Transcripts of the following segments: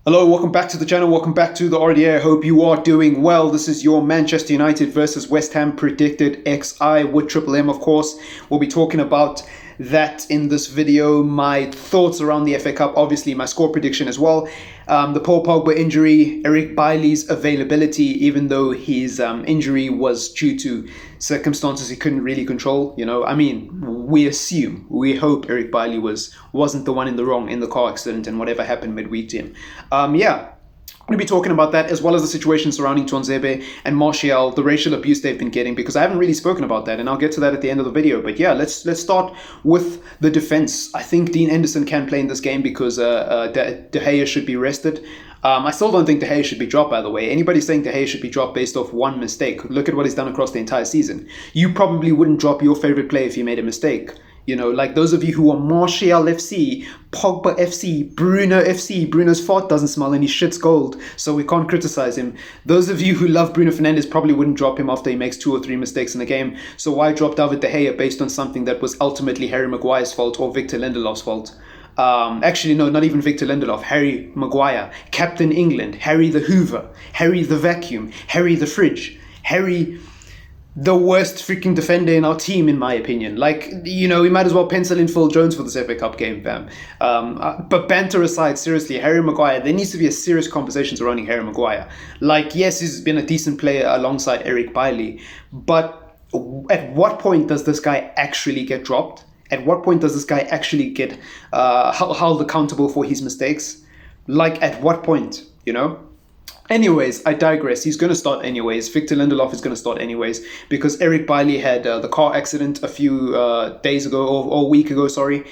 Hello, welcome back to the channel. Welcome back to the RDA. I hope you are doing well. This is your Manchester United versus West Ham predicted XI with TripleM, of course. We'll be talking about that in this video. My thoughts around the FA Cup, obviously my score prediction as well. The Paul Pogba injury, Eric Bailly's availability, even though his injury was due to circumstances he couldn't really control. We hope Eric Bailly wasn't the one in the wrong in the car accident and whatever happened midweek to him. I'm going to be talking about that as well as the situation surrounding Tuanzebe and Martial, the racial abuse they've been getting, because I haven't really spoken about that, and I'll get to that at the end of the video. But yeah, let's start with the defense. I think Dean Henderson can play in this game because De Gea should be rested. I still don't think De Gea should be dropped, by the way. Anybody saying De Gea should be dropped based off one mistake, look at what he's done across the entire season. You probably wouldn't drop your favorite player if he made a mistake. You know, like those of you who are Martial FC, Pogba FC, Bruno FC. Bruno's fart doesn't smell and he shit's gold, so we can't criticize him. Those of you who love Bruno Fernandes probably wouldn't drop him after he makes 2 or 3 mistakes in a game. So why drop David De Gea based on something that was ultimately Harry Maguire's fault or Victor Lindelof's fault? Actually, no, not even Victor Lindelof. Harry Maguire, Captain England, Harry the Hoover, Harry the Vacuum, Harry the Fridge, Harry the worst freaking defender in our team, in my opinion. Like, you know, we might as well pencil in Phil Jones for this FA Cup game, fam. But banter aside, seriously, Harry Maguire, there needs to be a serious conversation surrounding Harry Maguire. Like, yes, he's been a decent player alongside Eric Bailly, but at what point does this guy actually get dropped? At what point does this guy actually get held accountable for his mistakes? Like, at what point, you know? Anyways, I digress. He's going to start anyways. Victor Lindelof is going to start anyways because Eric Bailly had the car accident a few days ago or a week ago, sorry.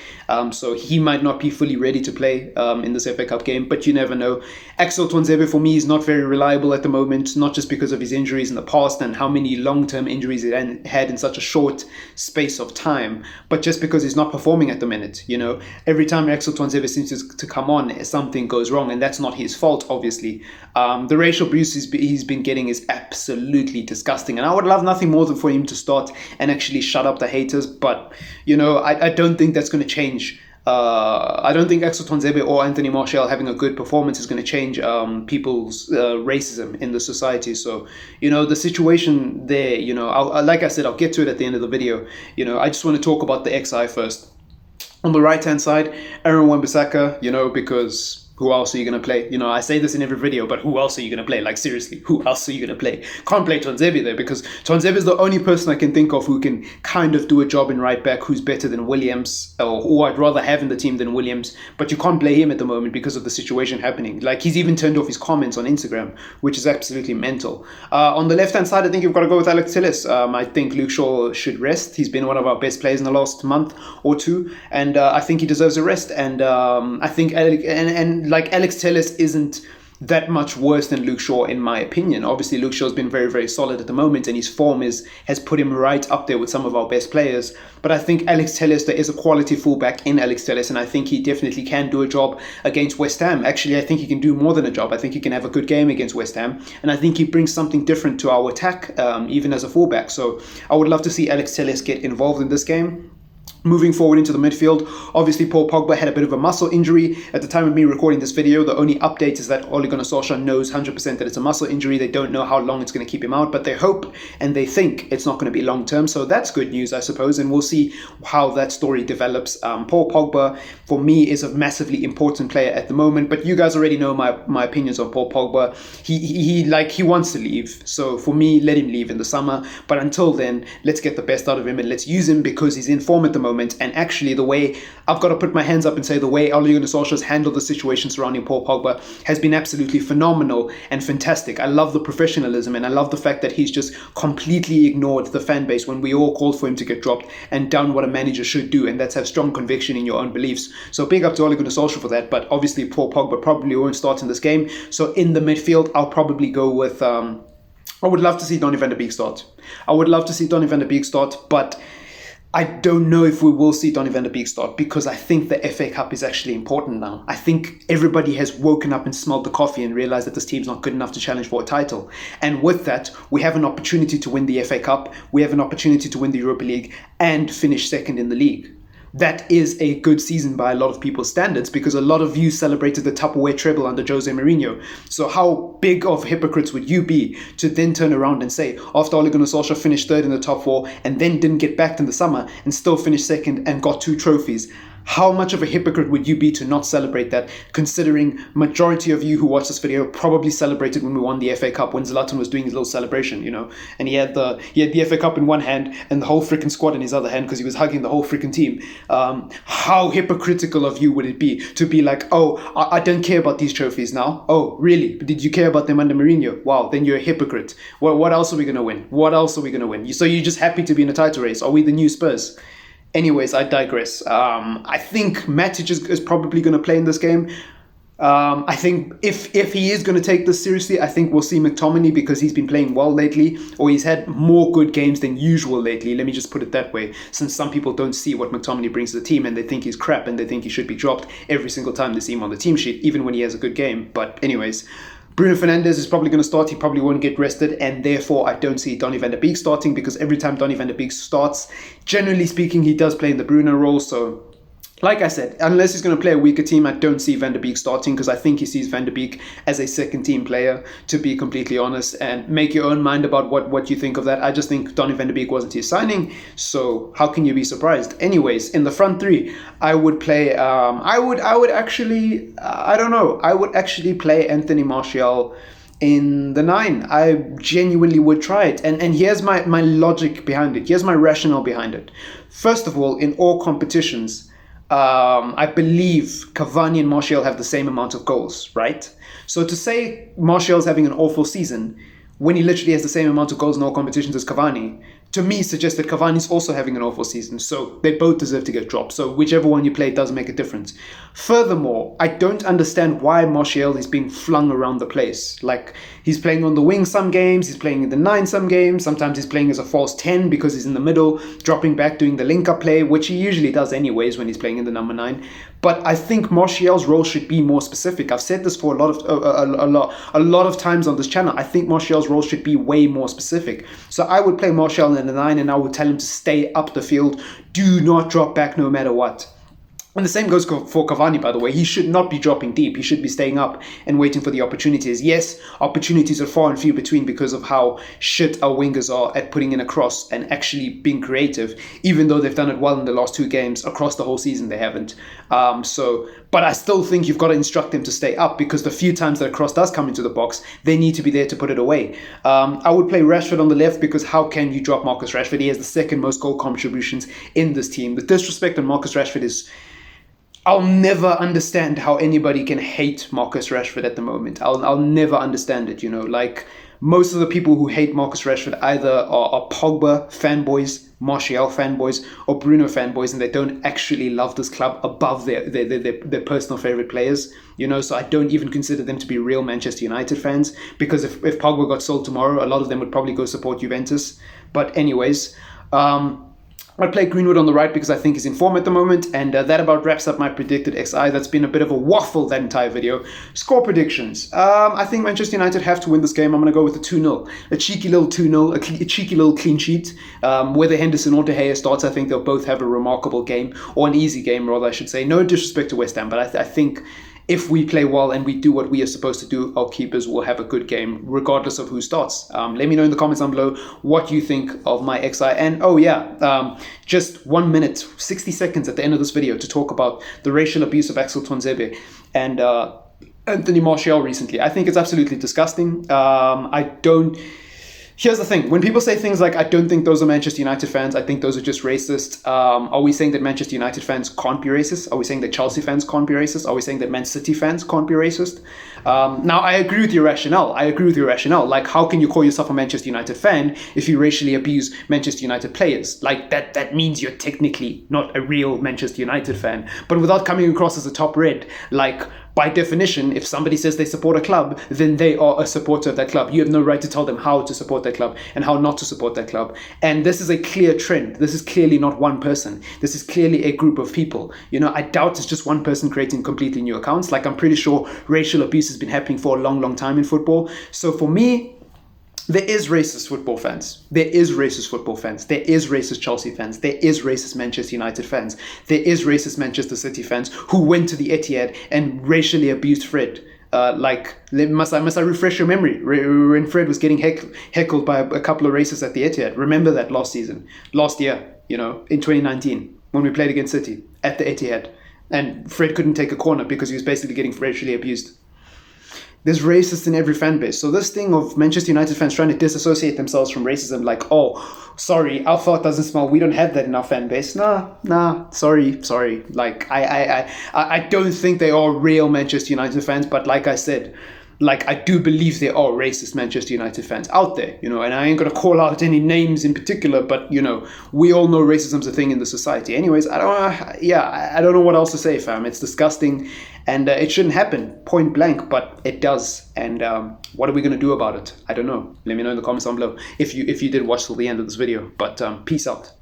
So he might not be fully ready to play in this FA Cup game, but you never know. Axel Tuanzebe for me is not very reliable at the moment, not just because of his injuries in the past and how many long-term injuries he had in such a short space of time, but just because he's not performing at the minute. You know, every time Axel Tuanzebe seems to come on, something goes wrong, and that's not his fault, obviously. The racial abuse he's been getting is absolutely disgusting, and I would love nothing more than for him to start and actually shut up the haters, but, you know, I don't think that's going to change. I don't think Axel Tuanzebe or Anthony Martial having a good performance is going to change people's racism in the society. So, you know, the situation there, you know, like I said, I'll get to it at the end of the video. You know, I just want to talk about the XI first. On the right-hand side, Aaron Wan-Bissaka, you know, because who else are you going to play? You know, I say this in every video, but who else are you going to play? Like, seriously, who else are you going to play? Can't play Tuanzebe there because Tuanzebe is the only person I can think of who can kind of do a job in right back who's better than Williams, or who I'd rather have in the team than Williams. But you can't play him at the moment because of the situation happening. Like, he's even turned off his comments on Instagram, which is absolutely mental. On the left-hand side, I think you've got to go with Alex Telles. I think Luke Shaw should rest. He's been one of our best players in the last month or two, and I think he deserves a rest. And I think Alex Telles isn't that much worse than Luke Shaw, in my opinion. Obviously, Luke Shaw's been very, very solid at the moment, and his form has put him right up there with some of our best players. But I think Alex Telles, there is a quality fullback in Alex Telles, and I think he definitely can do a job against West Ham. Actually, I think he can do more than a job. I think he can have a good game against West Ham, and I think he brings something different to our attack, even as a fullback. So I would love to see Alex Telles get involved in this game. Moving forward into the midfield, obviously Paul Pogba had a bit of a muscle injury. At the time of me recording this video, the only update is that Ole Gunnar Solskjaer knows 100% that it's a muscle injury. They don't know how long it's going to keep him out, but they hope and they think it's not going to be long term. So that's good news, I suppose, and we'll see how that story develops. Paul Pogba, for me, is a massively important player at the moment, but you guys already know my opinions on Paul Pogba. He wants to leave. So for me, let him leave in the summer. But until then, let's get the best out of him and let's use him because he's in form at the moment. And actually, the way I've got to put my hands up and say the way Ole Gunnar Solskjaer's handled the situation surrounding Paul Pogba has been absolutely phenomenal and fantastic. I love the professionalism and I love the fact that he's just completely ignored the fan base when we all called for him to get dropped and done what a manager should do, and that's have strong conviction in your own beliefs. So big up to Ole Gunnar Solskjaer for that. But obviously, Paul Pogba probably won't start in this game. So in the midfield, I'll probably go with. I would love to see Donny van der Beek start. But I don't know if we will see Donny van der Beek start because I think the FA Cup is actually important now. I think everybody has woken up and smelled the coffee and realized that this team's not good enough to challenge for a title. And with that, we have an opportunity to win the FA Cup, we have an opportunity to win the Europa League and finish second in the league. that is a good season by a lot of people's standards, because a lot of you celebrated the Tupperware treble under Jose Mourinho. So how big of hypocrites would you be to then turn around and say, after Ole Gunnar Solskjaer finished third in the top four and then didn't get backed in the summer and still finished second and got 2 trophies? How much of a hypocrite would you be to not celebrate that, considering majority of you who watch this video probably celebrated when we won the FA Cup, when Zlatan was doing his little celebration, and he had the FA Cup in one hand and the whole freaking squad in his other hand because he was hugging the whole freaking team. How hypocritical of you would it be to be like, oh, I don't care about these trophies now. Oh, really? But did you care about them under Mourinho? Wow, then you're a hypocrite. Well, what else are we going to win? What else are we going to win? So you're just happy to be in a title race? Are we the new Spurs? Anyways, I digress. I think Matic is probably going to play in this game. I think if he is going to take this seriously, I think we'll see McTominay, because he's been playing well lately, or he's had more good games than usual lately. Let me just put it that way, since some people don't see what McTominay brings to the team and they think he's crap and they think he should be dropped every single time they see him on the team sheet, even when he has a good game. But anyways, Bruno Fernandes is probably going to start. He probably won't get rested, and therefore I don't see Donny van de Beek starting, because every time Donny van de Beek starts, generally speaking, he does play in the Bruno role. So, like I said, unless he's going to play a weaker team, I don't see Van de Beek starting, because I think he sees Van de Beek as a second team player, to be completely honest, and make your own mind about what you think of that. I just think Donny van de Beek wasn't his signing, so how can you be surprised? Anyways, in the front three, I would play, I would actually play Anthony Martial in the 9. I genuinely would try it. And here's my logic behind it. Here's my rationale behind it. First of all, in all competitions, I believe Cavani and Martial have the same amount of goals, right? So to say Martial's having an awful season when he literally has the same amount of goals in all competitions as Cavani, to me suggests that Cavani's also having an awful season. So they both deserve to get dropped. So whichever one you play does make a difference. Furthermore, I don't understand why Martial is being flung around the place. Like, he's playing on the wing some games, he's playing in the 9 some games, sometimes he's playing as a false 10 because he's in the middle, dropping back, doing the link-up play, which he usually does anyways when he's playing in the number 9. But I think Martial's role should be more specific. I've said this for a lot of times on this channel. I think Martial's role should be way more specific. So I would play Martial in the 9 and I would tell him to stay up the field. Do not drop back no matter what. And the same goes for Cavani, by the way. He should not be dropping deep. He should be staying up and waiting for the opportunities. Yes, opportunities are far and few between because of how shit our wingers are at putting in a cross and actually being creative. Even though they've done it well in the last 2 games, across the whole season they haven't. But I still think you've got to instruct them to stay up, because the few times that a cross does come into the box, they need to be there to put it away. I would play Rashford on the left, because how can you drop Marcus Rashford? He has the second most goal contributions in this team. The disrespect on Marcus Rashford is... I'll never understand how anybody can hate Marcus Rashford at the moment. I'll never understand it, Like, most of the people who hate Marcus Rashford either are Pogba fanboys, Martial fanboys, or Bruno fanboys, and they don't actually love this club above their personal favourite players, So I don't even consider them to be real Manchester United fans, because if Pogba got sold tomorrow, a lot of them would probably go support Juventus. But anyways... I'd play Greenwood on the right because I think he's in form at the moment, and that about wraps up my predicted XI. That's been a bit of a waffle, that entire video. Score predictions. I think Manchester United have to win this game. I'm going to go with a 2-0. A cheeky little 2-0, a cheeky little clean sheet. Whether Henderson or De Gea starts, I think they'll both have a remarkable game, or an easy game, rather, I should say. No disrespect to West Ham, but I think... if we play well and we do what we are supposed to do, our keepers will have a good game, regardless of who starts. Let me know in the comments down below what you think of my XI. And just 1 minute, 60 seconds at the end of this video to talk about the racial abuse of Axel Tuanzebe and Anthony Martial recently. I think it's absolutely disgusting. Here's the thing. When people say things like, I don't think those are Manchester United fans, I think those are just racist, are we saying that Manchester United fans can't be racist? Are we saying that Chelsea fans can't be racist? Are we saying that Man City fans can't be racist? Now, I agree with your rationale. Like, how can you call yourself a Manchester United fan if you racially abuse Manchester United players? Like, that means you're technically not a real Manchester United fan. But without coming across as a top red, like... by definition, if somebody says they support a club, then they are a supporter of that club. You have no right to tell them how to support that club and how not to support that club. And this is a clear trend. This is clearly not one person. This is clearly a group of people. I doubt it's just one person creating completely new accounts. Like, I'm pretty sure racial abuse has been happening for a long, long time in football. So for me, There is racist football fans. There is racist football fans. There is racist Chelsea fans. There is racist Manchester United fans. There is racist Manchester City fans who went to the Etihad and racially abused Fred. Must I refresh your memory? When Fred was getting heckled by a couple of racists at the Etihad. Remember that last year, in 2019, when we played against City at the Etihad. And Fred couldn't take a corner because he was basically getting racially abused. There's racists in every fan base. So this thing of Manchester United fans trying to disassociate themselves from racism, like, oh, sorry, our fart doesn't smell. We don't have that in our fan base. Nah, sorry. Like, I don't think they are real Manchester United fans. But like I said, like, I do believe there are racist Manchester United fans out there, and I ain't going to call out any names in particular, but, we all know racism's a thing in the society. Anyways, I don't know what else to say, fam. It's disgusting, and it shouldn't happen, point blank, but it does. And what are we going to do about it? I don't know. Let me know in the comments down below if you did watch till the end of this video. But peace out.